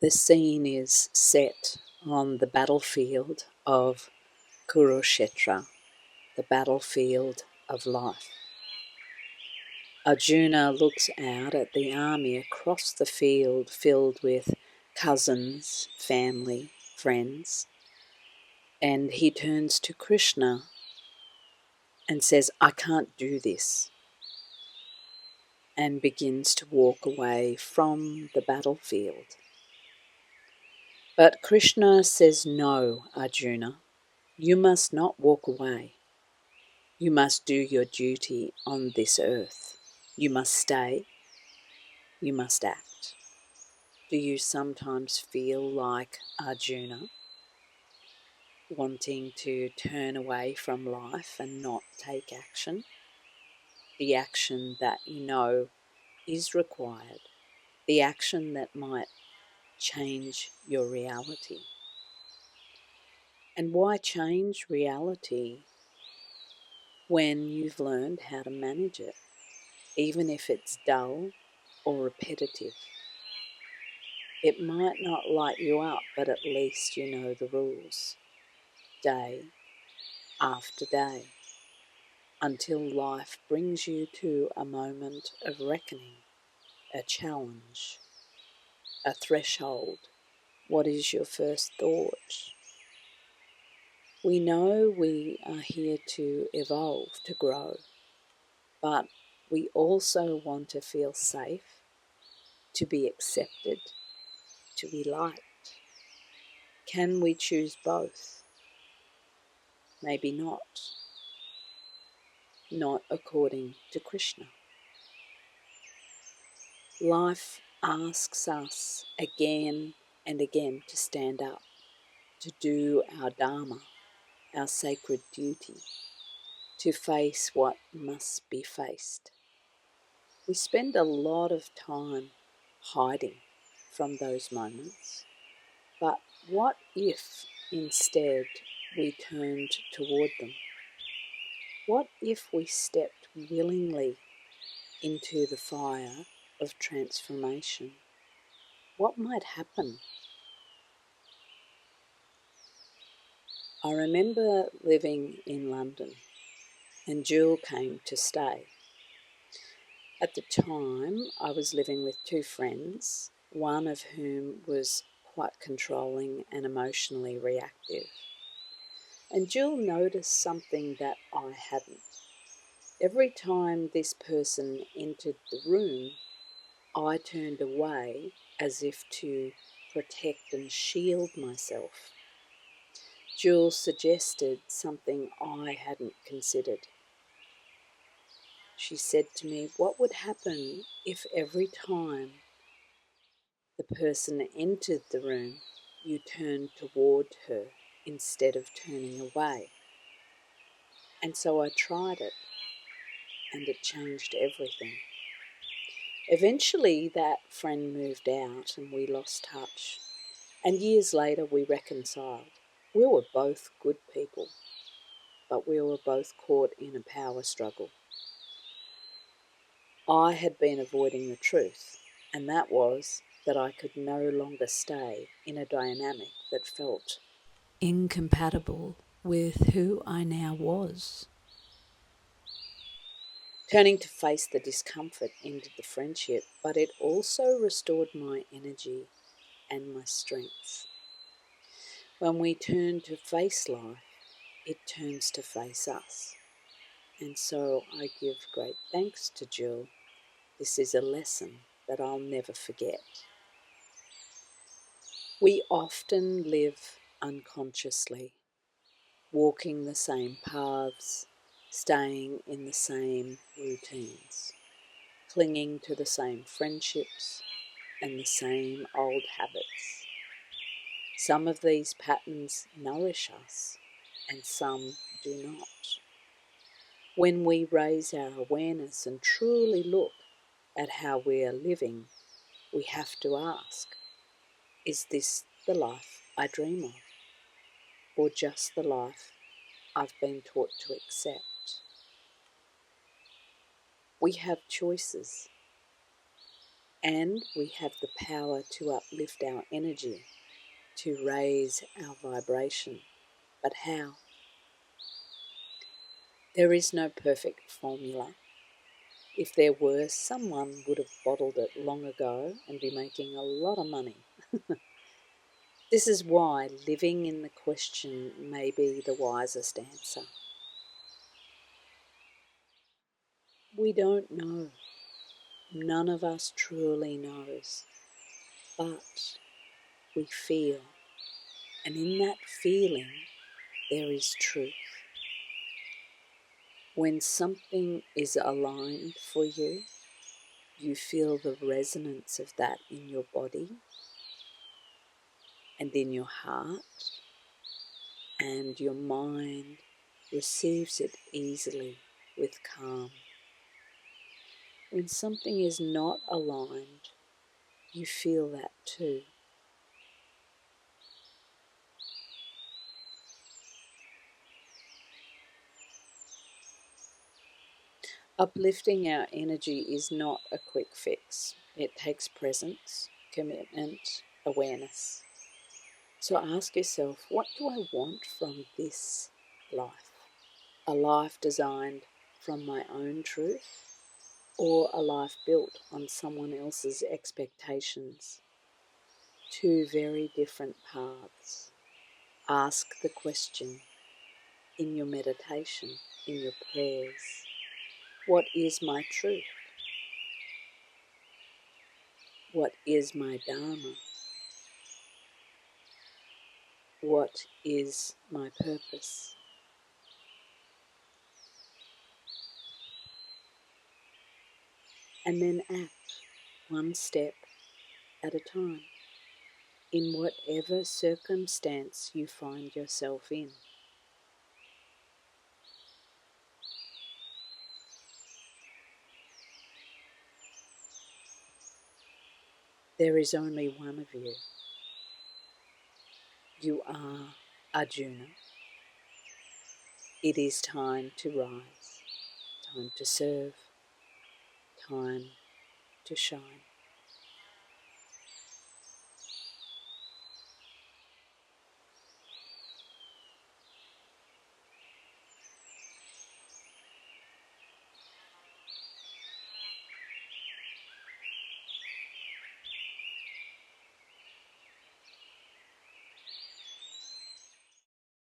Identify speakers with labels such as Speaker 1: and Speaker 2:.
Speaker 1: The scene is set on the battlefield of Kurukshetra, the battlefield of life. Arjuna looks out at the army across the field filled with cousins, family, friends, and he turns to Krishna and says, "I can't do this," and begins to walk away from the battlefield. But Krishna says, "No, Arjuna, you must not walk away. You must do your duty on this earth. You must stay. You must act." Do you sometimes feel like Arjuna, wanting to turn away from life and not take action? The action that you know is required, the action that might change your reality. And why change reality when you've learned how to manage it, even if it's dull or repetitive? It might not light you up, but at least you know the rules, day after day, until life brings you to a moment of reckoning, a challenge, a threshold. What is your first thought? We know we are here to evolve, to grow, but we also want to feel safe, to be accepted, to be liked. Can we choose both? Maybe not. Not according to Krishna. Life asks us again and again to stand up, to do our dharma, our sacred duty, to face what must be faced. We spend a lot of time hiding from those moments, but what if instead we turned toward them? What if we stepped willingly into the fire of transformation? What might happen? I remember living in London and Jewel came to stay. At the time, I was living with two friends, one of whom was quite controlling and emotionally reactive. And Jill noticed something that I hadn't. Every time this person entered the room, I turned away as if to protect and shield myself. Jules suggested something I hadn't considered. She said to me, "What would happen if every time the person entered the room, you turned toward her instead of turning away?" And so I tried it, and it changed everything. Eventually that friend moved out and we lost touch, and years later we reconciled. We were both good people, but we were both caught in a power struggle. I had been avoiding the truth, and that was that I could no longer stay in a dynamic that felt incompatible with who I now was. Turning to face the discomfort ended the friendship, but it also restored my energy and my strength. When we turn to face life, it turns to face us. And so I give great thanks to Jill. This is a lesson that I'll never forget. We often live unconsciously, walking the same paths, staying in the same routines, clinging to the same friendships and the same old habits. Some of these patterns nourish us and some do not. When we raise our awareness and truly look at how we are living, we have to ask, is this the life I dream of, or just the life I've been taught to accept? We have choices, And we have the power to uplift our energy, to raise our vibration. But how? There is no perfect formula. If there were, someone would have bottled it long ago and be making a lot of money. This is why living in the question may be the wisest answer. We don't know. None of us truly knows. But we feel. And in that feeling, there is truth. When something is aligned for you, you feel the resonance of that in your body and in your heart, and your mind receives it easily with calm. When something is not aligned, you feel that too. Uplifting our energy is not a quick fix. It takes presence, commitment, awareness. So ask yourself, what do I want from this life? A life designed from my own truth, or a life built on someone else's expectations? Two very different paths. Ask the question in your meditation, in your prayers. What is my truth? What is my Dharma? What is my purpose? And then act one step at a time in whatever circumstance you find yourself in. There is only one of you. You are Arjuna. It is time to rise, time to serve, time to shine.